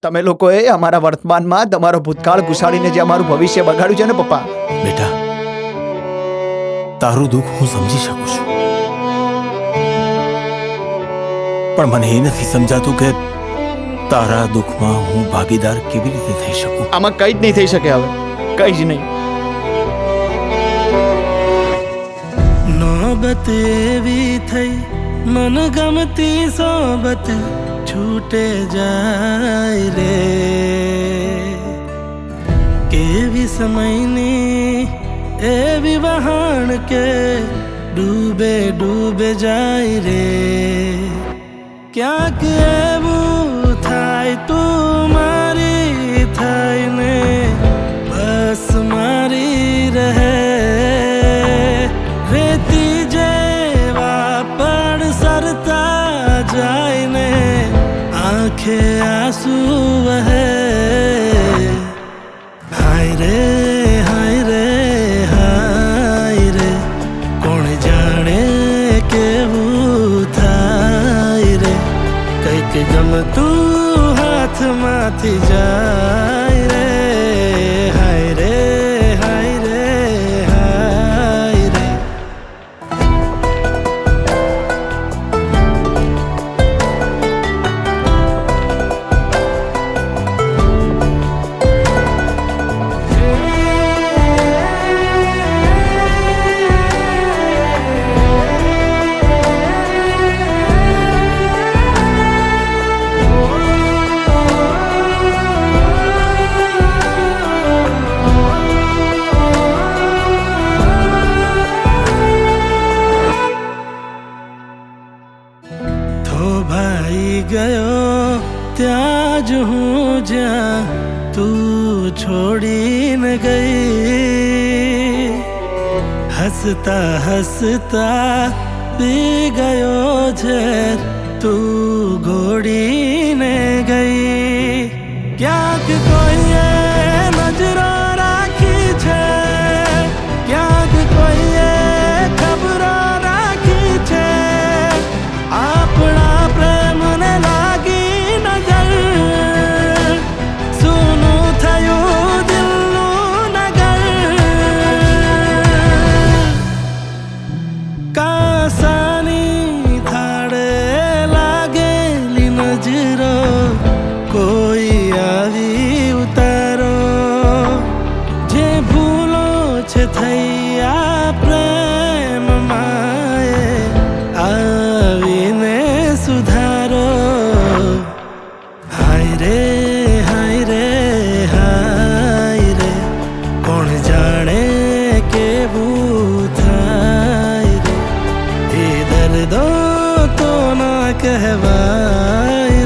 તમે લોકોએ અમારા વર્તમાનમાં તમારો ભૂતકાળ ઘુસાડીને જે અમારું ભવિષ્ય બગાડ્યું છે ને પપ્પા. બેટા, તારું દુઃખ હું સમજી શકું છું, પણ મને એ નથી સમજાતું કે તારા દુઃખમાં હું ભાગીદાર કેવી રીતે થઈ શકું. આમાં કંઈ જ નહીં થઈ શકે હવે, કંઈ જ નહીં. નોબત એવી થઈ મન ગમતી સોબત છૂટે જાય રે, કેવી સમયની એવી વહાણ કે ડૂબે ડૂબે જાય રે. ક્યાંક એવું થાય તું મારી થઈને બસ મારી રહે, રેતી જેવા પડ સરતા જાય ને આંખે આંસુ વહે. હાય રે હાય રે હાય રે, કોણ જાણે કેવું થાય રે. કંઈક ગમતું હાથમાંથી જાય રે. હાય રે હાય રે હાય રે. થોભાઈ ગયો ત્યાં જ હું જ્યાં તું છોડીને ગઈ, હસતા હસતા પી ગયો ઝેર તું ઘોડીને ગઈ. ક્યાંક કોઈએ નજરો રાખી છે, ક્યાંક કોઈએ ખબરો રાખી છે, આપણા પ્રેમને લાગી નજર, સૂનું થયું દિલનું નગર. કાસાની થાળે લાગેલી નજરો કોઈ આવી ઉતારો, જે ભૂલો છે થઈ આ પ્રેમ માએ આવીને સુધારો. હાય રે હાય રે હાય રે, કોણ જાણે કેવું થાય રે. એ દર્દો તો ના કહેવાય